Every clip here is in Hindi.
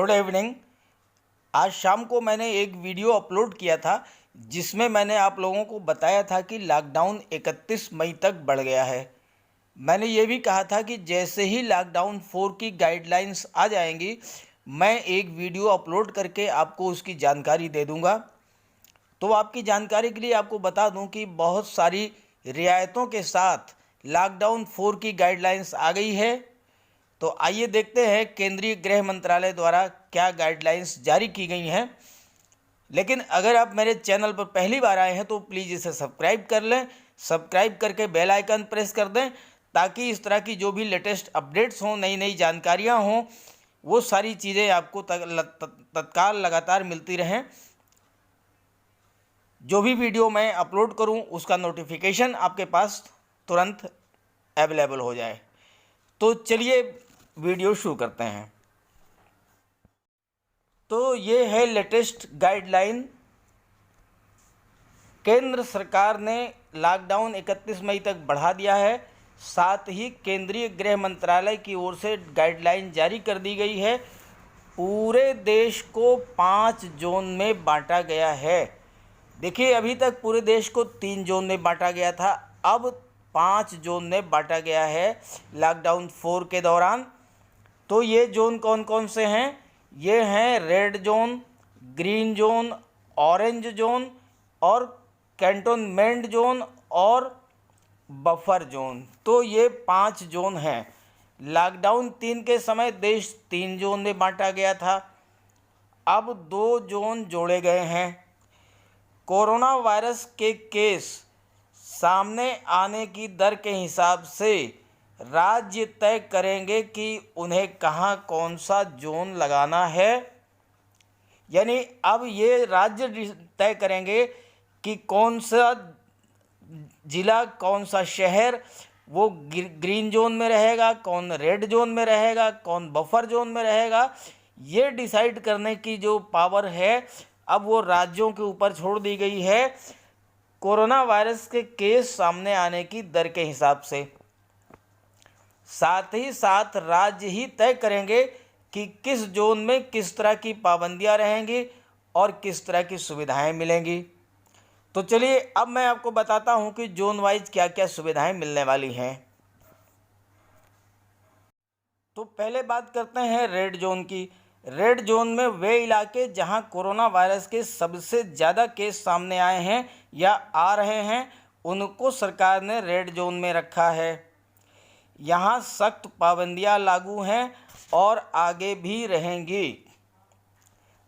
Good evening. आज शाम को मैंने एक वीडियो अपलोड किया था जिसमें मैंने आप लोगों को बताया था कि लॉकडाउन 31 मई तक बढ़ गया है। मैंने ये भी कहा था कि जैसे ही लॉकडाउन 4 की गाइडलाइंस आ जाएंगी मैं एक वीडियो अपलोड करके आपको उसकी जानकारी दे दूंगा। तो आपकी जानकारी के लिए आपको बता दूं कि बहुत सारी रियायतों के साथ लॉकडाउन 4 की गाइडलाइंस आ गई है। तो आइए देखते हैं केंद्रीय गृह मंत्रालय द्वारा क्या गाइडलाइंस जारी की गई हैं। लेकिन अगर आप मेरे चैनल पर पहली बार आए हैं तो प्लीज़ इसे सब्सक्राइब कर लें। सब्सक्राइब करके बेल आइकन प्रेस कर दें ताकि इस तरह की जो भी लेटेस्ट अपडेट्स हों, नई नई जानकारियां हों, वो सारी चीज़ें आपको तत्काल लगातार मिलती रहें। जो भी वीडियो मैं अपलोड करूं उसका नोटिफिकेशन आपके पास तुरंत अवेलेबल हो जाए। तो चलिए वीडियो शुरू करते हैं। तो ये है लेटेस्ट गाइडलाइन। केंद्र सरकार ने लॉकडाउन 31 मई तक बढ़ा दिया है। साथ ही केंद्रीय गृह मंत्रालय की ओर से गाइडलाइन जारी कर दी गई है। पूरे देश को 5 जोन में बांटा गया है। देखिए, अभी तक पूरे देश को 3 जोन में बांटा गया था, अब 5 जोन में बांटा गया है लॉकडाउन 4 के दौरान। तो ये जोन कौन कौन से हैं? ये हैं red zone, green zone, orange zone और कैंटोनमेंट जोन और बफर जोन। तो ये 5 जोन हैं। लॉकडाउन 3 के समय देश 3 जोन में बांटा गया था, अब 2 जोन जोड़े गए हैं। कोरोना वायरस के केस सामने आने की दर के हिसाब से राज्य तय करेंगे कि उन्हें कहाँ कौन सा जोन लगाना है। यानी अब ये राज्य तय करेंगे कि कौन सा ज़िला, कौन सा शहर वो ग्रीन जोन में रहेगा, कौन रेड जोन में रहेगा, कौन बफर जोन में रहेगा। ये डिसाइड करने की जो पावर है अब वो राज्यों के ऊपर छोड़ दी गई है, कोरोना वायरस के केस सामने आने की दर के हिसाब से। साथ ही साथ राज्य ही तय करेंगे कि किस जोन में किस तरह की पाबंदियां रहेंगी और किस तरह की सुविधाएं मिलेंगी। तो चलिए अब मैं आपको बताता हूं कि जोन वाइज क्या क्या सुविधाएं मिलने वाली हैं। तो पहले बात करते हैं रेड जोन की। रेड जोन में वे इलाके जहां कोरोना वायरस के सबसे ज़्यादा केस सामने आए हैं या आ रहे हैं उनको सरकार ने रेड जोन में रखा है। यहाँ सख्त पाबंदियां लागू हैं और आगे भी रहेंगी।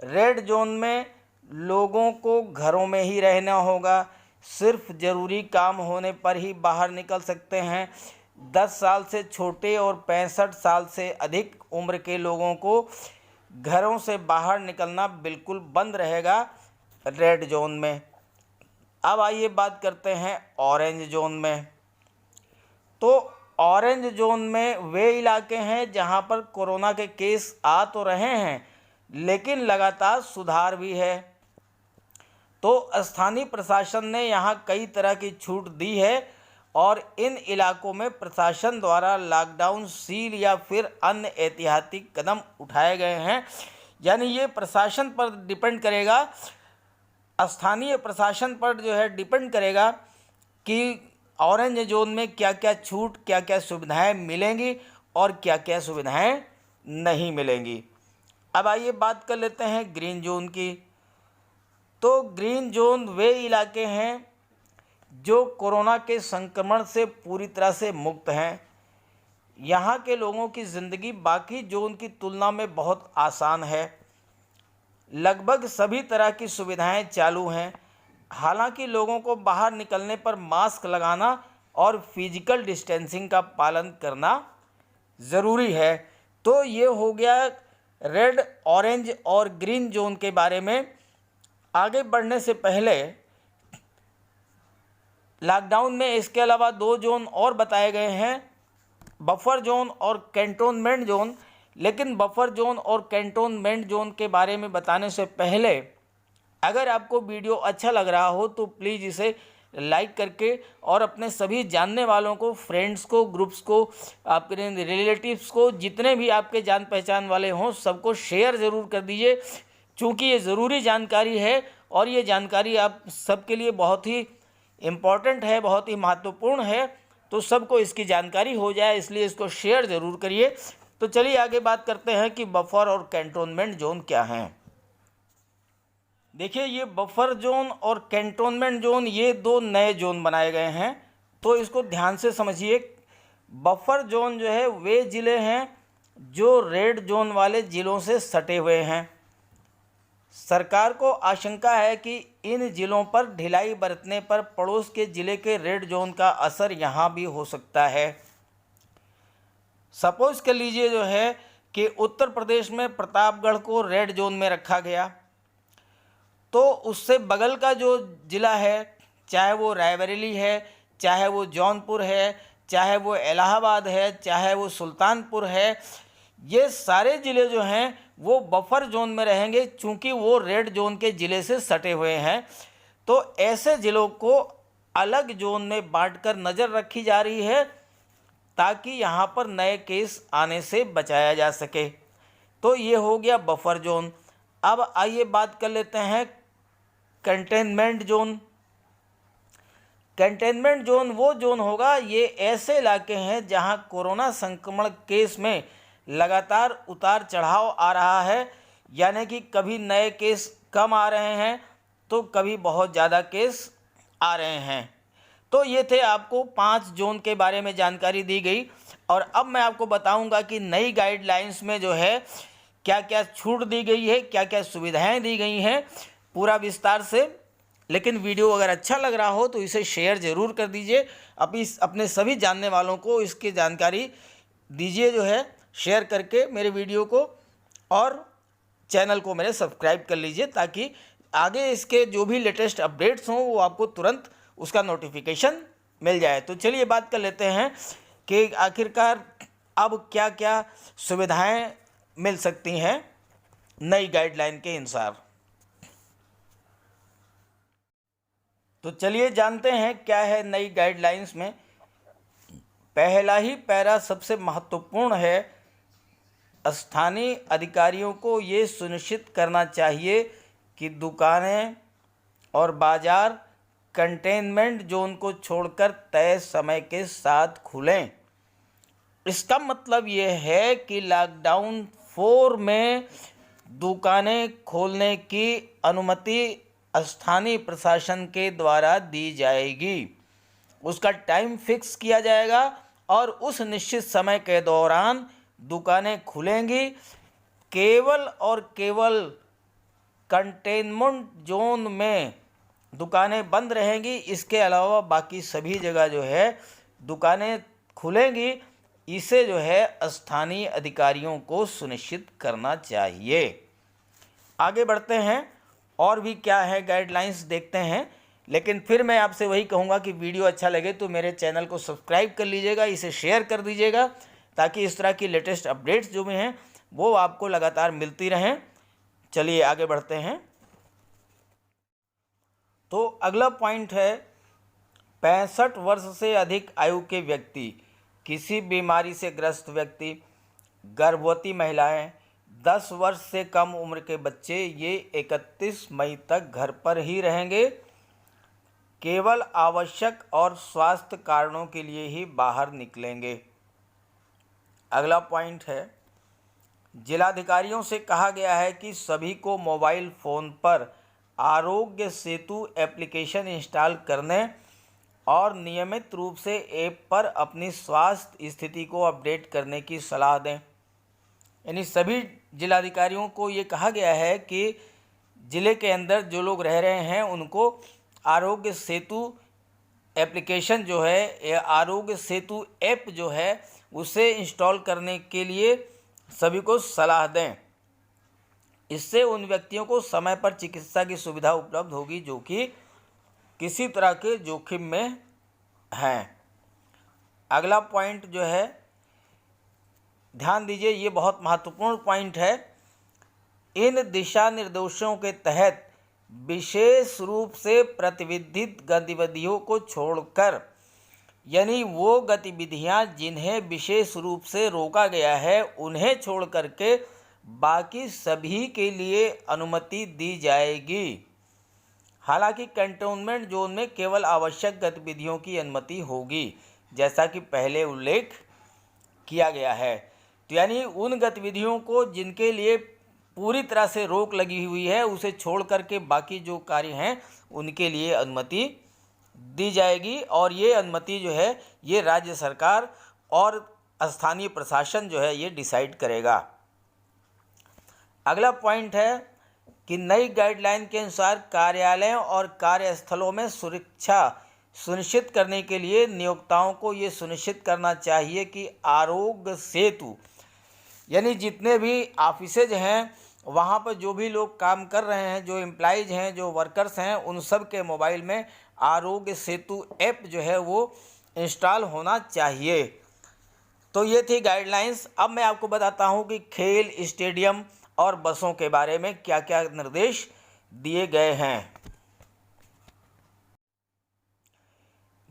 रेड जोन में लोगों को घरों में ही रहना होगा, सिर्फ ज़रूरी काम होने पर ही बाहर निकल सकते हैं। 10 साल से छोटे और 65 साल से अधिक उम्र के लोगों को घरों से बाहर निकलना बिल्कुल बंद रहेगा रेड जोन में। अब आइए बात करते हैं ऑरेंज जोन में। तो ऑरेंज जोन में वे इलाके हैं जहां पर कोरोना के केस आ तो रहे हैं लेकिन लगातार सुधार भी है। तो स्थानीय प्रशासन ने यहां कई तरह की छूट दी है और इन इलाकों में प्रशासन द्वारा लॉकडाउन सील या फिर अन्य एहतियाती कदम उठाए गए हैं। यानी ये प्रशासन पर डिपेंड करेगा, स्थानीय प्रशासन पर जो है डिपेंड करेगा कि ऑरेंज जोन में क्या क्या छूट, क्या क्या सुविधाएं मिलेंगी और क्या क्या सुविधाएं नहीं मिलेंगी। अब आइए बात कर लेते हैं ग्रीन जोन की। तो ग्रीन जोन वे इलाके हैं जो कोरोना के संक्रमण से पूरी तरह से मुक्त हैं। यहाँ के लोगों की ज़िंदगी बाकी जोन की तुलना में बहुत आसान है। लगभग सभी तरह की सुविधाएं चालू हैं। हालांकि लोगों को बाहर निकलने पर मास्क लगाना और फिजिकल डिस्टेंसिंग का पालन करना ज़रूरी है। तो ये हो गया रेड, ऑरेंज और ग्रीन जोन के बारे में। आगे बढ़ने से पहले लॉकडाउन में इसके अलावा 2 जोन और बताए गए हैं, बफर जोन और कैंटोनमेंट जोन। लेकिन बफर जोन और कैंटोनमेंट जोन के बारे में बताने से पहले अगर आपको वीडियो अच्छा लग रहा हो तो प्लीज़ इसे लाइक करके और अपने सभी जानने वालों को, फ्रेंड्स को, ग्रुप्स को, आपके रिलेटिव्स को, जितने भी आपके जान पहचान वाले हों सबको शेयर ज़रूर कर दीजिए, क्योंकि ये ज़रूरी जानकारी है और ये जानकारी आप सबके लिए बहुत ही इम्पॉर्टेंट है, बहुत ही महत्वपूर्ण है। तो सबको इसकी जानकारी हो जाए, इसलिए इसको शेयर ज़रूर करिए। तो चलिए आगे बात करते हैं कि बफर और कैंटोनमेंट जोन क्या हैं। देखिए, ये बफर जोन और कैंटोनमेंट जोन ये दो नए जोन बनाए गए हैं, तो इसको ध्यान से समझिए। बफर जोन जो है वे ज़िले हैं जो रेड जोन वाले ज़िलों से सटे हुए हैं। सरकार को आशंका है कि इन ज़िलों पर ढिलाई बरतने पर पड़ोस के ज़िले के रेड जोन का असर यहाँ भी हो सकता है। सपोज कर लीजिए जो है कि उत्तर प्रदेश में प्रतापगढ़ को रेड जोन में रखा गया, तो उससे बगल का जो ज़िला है, चाहे वो रायबरेली है, चाहे वो जौनपुर है, चाहे वो इलाहाबाद है, चाहे वो सुल्तानपुर है, ये सारे ज़िले जो हैं वो बफर जोन में रहेंगे, चूँकि वो रेड जोन के ज़िले से सटे हुए हैं। तो ऐसे ज़िलों को अलग जोन में बांटकर नज़र रखी जा रही है, ताकि यहाँ पर नए केस आने से बचाया जा सके। तो ये हो गया बफर जोन। अब आइए बात कर लेते हैं कंटेनमेंट जोन। कंटेनमेंट जोन वो जोन होगा, ये ऐसे इलाके हैं जहां कोरोना संक्रमण केस में लगातार उतार चढ़ाव आ रहा है, यानी कि कभी नए केस कम आ रहे हैं तो कभी बहुत ज़्यादा केस आ रहे हैं। तो ये थे आपको 5 जोन के बारे में जानकारी दी गई, और अब मैं आपको बताऊंगा कि नई गाइडलाइंस में जो है क्या क्या छूट दी गई है, क्या क्या सुविधाएं दी गई हैं, पूरा विस्तार से। लेकिन वीडियो अगर अच्छा लग रहा हो तो इसे शेयर ज़रूर कर दीजिए, अपने सभी जानने वालों को इसकी जानकारी दीजिए जो है, शेयर करके मेरे वीडियो को, और चैनल को मेरे सब्सक्राइब कर लीजिए, ताकि आगे इसके जो भी लेटेस्ट अपडेट्स हों वो आपको तुरंत उसका नोटिफिकेशन मिल जाए। तो चलिए बात कर लेते हैं कि आखिरकार अब क्या क्या सुविधाएं मिल सकती हैं नई गाइडलाइन के अनुसार। तो चलिए जानते हैं क्या है नई गाइडलाइंस में। पहला ही पैरा सबसे महत्वपूर्ण है। स्थानीय अधिकारियों को ये सुनिश्चित करना चाहिए कि दुकानें और बाज़ार कंटेनमेंट जोन को छोड़कर तय समय के साथ खुलें। इसका मतलब ये है कि लॉकडाउन 4 में दुकानें खोलने की अनुमति स्थानीय प्रशासन के द्वारा दी जाएगी। उसका टाइम फिक्स किया जाएगा और उस निश्चित समय के दौरान दुकानें खुलेंगी। केवल और केवल कंटेनमेंट जोन में दुकानें बंद रहेंगी, इसके अलावा बाकी सभी जगह जो है दुकानें खुलेंगी। इसे जो है स्थानीय अधिकारियों को सुनिश्चित करना चाहिए। आगे बढ़ते हैं, और भी क्या है गाइडलाइंस देखते हैं। लेकिन फिर मैं आपसे वही कहूँगा कि वीडियो अच्छा लगे तो मेरे चैनल को सब्सक्राइब कर लीजिएगा, इसे शेयर कर दीजिएगा, ताकि इस तरह की लेटेस्ट अपडेट्स जो भी हैं वो आपको लगातार मिलती रहें। चलिए आगे बढ़ते हैं। तो अगला पॉइंट है 65 वर्ष से अधिक आयु के व्यक्ति, किसी बीमारी से ग्रस्त व्यक्ति, गर्भवती महिलाएं, 10 वर्ष से कम उम्र के बच्चे, ये 31 मई तक घर पर ही रहेंगे। केवल आवश्यक और स्वास्थ्य कारणों के लिए ही बाहर निकलेंगे। अगला पॉइंट है, जिलाधिकारियों से कहा गया है कि सभी को मोबाइल फ़ोन पर आरोग्य सेतु एप्लीकेशन इंस्टॉल करने और नियमित रूप से ऐप पर अपनी स्वास्थ्य स्थिति को अपडेट करने की सलाह दें। यानी सभी जिलाधिकारियों को ये कहा गया है कि ज़िले के अंदर जो लोग रह रहे हैं उनको आरोग्य सेतु एप्लीकेशन जो है, आरोग्य सेतु ऐप जो है उसे इंस्टॉल करने के लिए सभी को सलाह दें। इससे उन व्यक्तियों को समय पर चिकित्सा की सुविधा उपलब्ध होगी जो कि किसी तरह के जोखिम में हैं। अगला पॉइंट जो है, ध्यान दीजिए, ये बहुत महत्वपूर्ण पॉइंट है। इन दिशा निर्देशों के तहत विशेष रूप से प्रतिबंधित गतिविधियों को छोड़कर, यानी वो गतिविधियां जिन्हें विशेष रूप से रोका गया है उन्हें छोड़ करके बाकी सभी के लिए अनुमति दी जाएगी। हालांकि कंटेनमेंट जोन में केवल आवश्यक गतिविधियों की अनुमति होगी, जैसा कि पहले उल्लेख किया गया है। तो यानी उन गतिविधियों को जिनके लिए पूरी तरह से रोक लगी हुई है उसे छोड़ करके बाकी जो कार्य हैं उनके लिए अनुमति दी जाएगी, और ये अनुमति जो है ये राज्य सरकार और स्थानीय प्रशासन जो है ये डिसाइड करेगा। अगला पॉइंट है कि नई गाइडलाइन के अनुसार कार्यालयों और कार्यस्थलों में सुरक्षा सुनिश्चित करने के लिए नियोक्ताओं को ये सुनिश्चित करना चाहिए कि आरोग्य सेतु, यानी जितने भी ऑफिसेज हैं वहाँ पर जो भी लोग काम कर रहे हैं, जो एम्प्लॉइज हैं, जो वर्कर्स हैं, उन सब के मोबाइल में आरोग्य सेतु ऐप जो है वो इंस्टॉल होना चाहिए। तो ये थी गाइडलाइंस। अब मैं आपको बताता हूँ कि खेल स्टेडियम और बसों के बारे में क्या क्या निर्देश दिए गए हैं।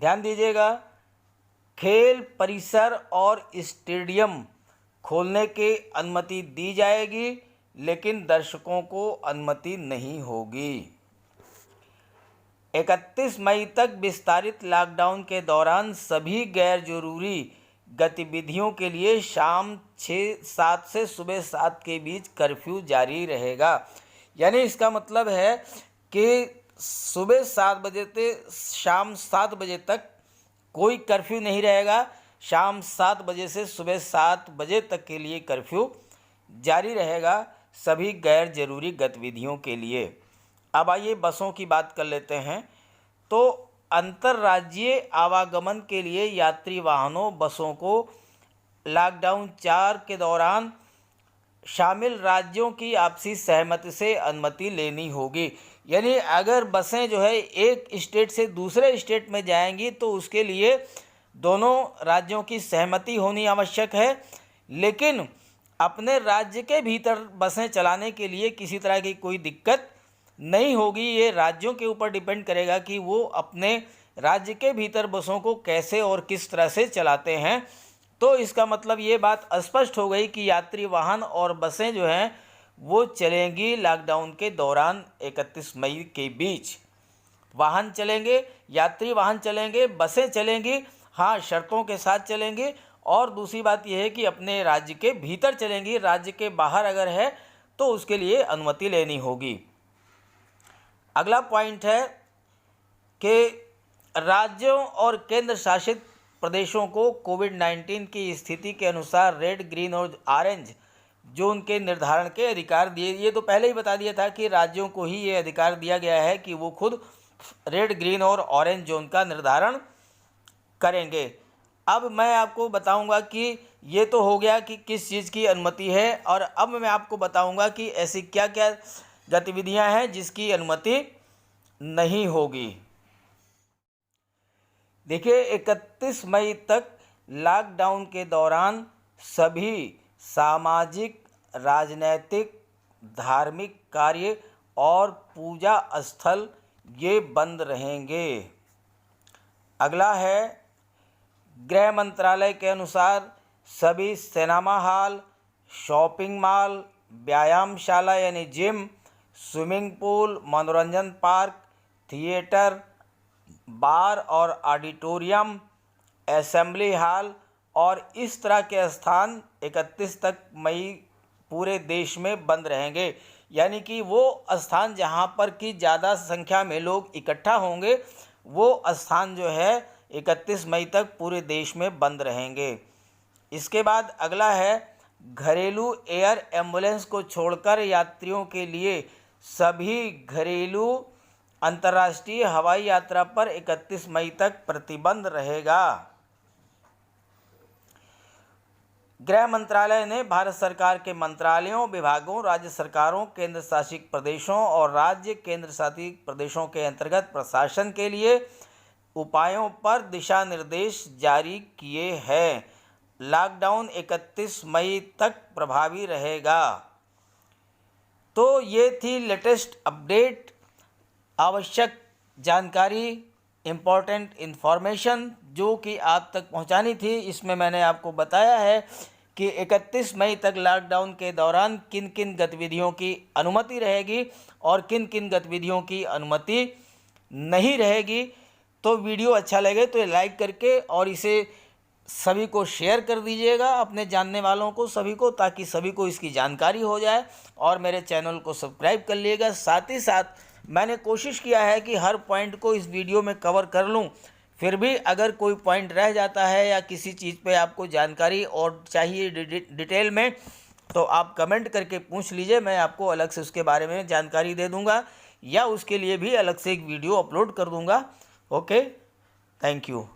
ध्यान दीजिएगा, खेल परिसर और स्टेडियम खोलने की अनुमति दी जाएगी, लेकिन दर्शकों को अनुमति नहीं होगी। 31 मई तक विस्तारित लॉकडाउन के दौरान सभी गैर जरूरी गतिविधियों के लिए शाम 7 से सुबह 7 के बीच कर्फ्यू जारी रहेगा। यानी इसका मतलब है कि सुबह 7 बजे से शाम 7 बजे तक कोई कर्फ्यू नहीं रहेगा। शाम 7 बजे से सुबह 7 बजे तक के लिए कर्फ्यू जारी रहेगा सभी गैर जरूरी गतिविधियों के लिए। अब आइए बसों की बात कर लेते हैं। तो अंतर्राज्यीय आवागमन के लिए यात्री वाहनों बसों को लॉकडाउन 4 के दौरान शामिल राज्यों की आपसी सहमति से अनुमति लेनी होगी। यानी अगर बसें जो है एक स्टेट से दूसरे स्टेट में जाएंगी तो उसके लिए दोनों राज्यों की सहमति होनी आवश्यक है, लेकिन अपने राज्य के भीतर बसें चलाने के लिए किसी तरह की कोई दिक्कत नहीं होगी। ये राज्यों के ऊपर डिपेंड करेगा कि वो अपने राज्य के भीतर बसों को कैसे और किस तरह से चलाते हैं। तो इसका मतलब ये बात स्पष्ट हो गई कि यात्री वाहन और बसें जो हैं वो चलेंगी लॉकडाउन के दौरान 31 मई के बीच। वाहन चलेंगे, यात्री वाहन चलेंगे, बसें चलेंगी, हाँ शर्तों के साथ चलेंगी। और दूसरी बात यह है कि अपने राज्य के भीतर चलेंगी, राज्य के बाहर अगर है तो उसके लिए अनुमति लेनी होगी। अगला पॉइंट है कि राज्यों और केंद्र शासित प्रदेशों को कोविड-19 की स्थिति के अनुसार रेड, ग्रीन और ऑरेंज जोन के निर्धारण के अधिकार दिए। ये तो पहले ही बता दिया था कि राज्यों को ही ये अधिकार दिया गया है कि वो खुद रेड, ग्रीन और ऑरेंज जोन का निर्धारण करेंगे। अब मैं आपको बताऊंगा कि ये तो हो गया कि किस चीज़ की अनुमति है, और अब मैं आपको बताऊंगा कि ऐसी क्या क्या गतिविधियां हैं जिसकी अनुमति नहीं होगी। देखिए, 31 मई तक लॉकडाउन के दौरान सभी सामाजिक, राजनैतिक, धार्मिक कार्य और पूजा स्थल ये बंद रहेंगे। अगला है, गृह मंत्रालय के अनुसार सभी सिनेमा हॉल, शॉपिंग मॉल, व्यायामशाला यानी जिम, स्विमिंग पूल, मनोरंजन पार्क, थिएटर, बार और ऑडिटोरियम, असेंबली हॉल और इस तरह के स्थान 31 तक मई पूरे देश में बंद रहेंगे। यानी कि वो स्थान जहाँ पर कि ज़्यादा संख्या में लोग इकट्ठा होंगे वो स्थान जो है 31 मई तक पूरे देश में बंद रहेंगे। इसके बाद अगला है, घरेलू एयर एम्बुलेंस को छोड़कर यात्रियों के लिए सभी घरेलू अंतर्राष्ट्रीय हवाई यात्रा पर 31 मई तक प्रतिबंध रहेगा। गृह मंत्रालय ने भारत सरकार के मंत्रालयों, विभागों, राज्य सरकारों, केंद्र शासित प्रदेशों और राज्य केंद्र शासित प्रदेशों के अंतर्गत प्रशासन के लिए उपायों पर दिशा निर्देश जारी किए हैं। लॉकडाउन 31 मई तक प्रभावी रहेगा। तो ये थी लेटेस्ट अपडेट। आवश्यक जानकारी, इम्पोर्टेंट इन्फॉर्मेशन जो कि आप तक पहुंचानी थी, इसमें मैंने आपको बताया है कि 31 मई तक लॉकडाउन के दौरान किन किन गतिविधियों की अनुमति रहेगी और किन किन गतिविधियों की अनुमति नहीं रहेगी। तो वीडियो अच्छा लगे तो लाइक करके और इसे सभी को शेयर कर दीजिएगा, अपने जानने वालों को सभी को, ताकि सभी को इसकी जानकारी हो जाए। और मेरे चैनल को सब्सक्राइब कर लीजिएगा। साथ ही साथ मैंने कोशिश किया है कि हर पॉइंट को इस वीडियो में कवर कर लूं, फिर भी अगर कोई पॉइंट रह जाता है या किसी चीज़ पे आपको जानकारी और चाहिए डिटेल में, तो आप कमेंट करके पूछ लीजिए, मैं आपको अलग से उसके बारे में जानकारी दे दूंगा या उसके लिए भी अलग से एक वीडियो अपलोड कर दूंगा। Okay, thank you.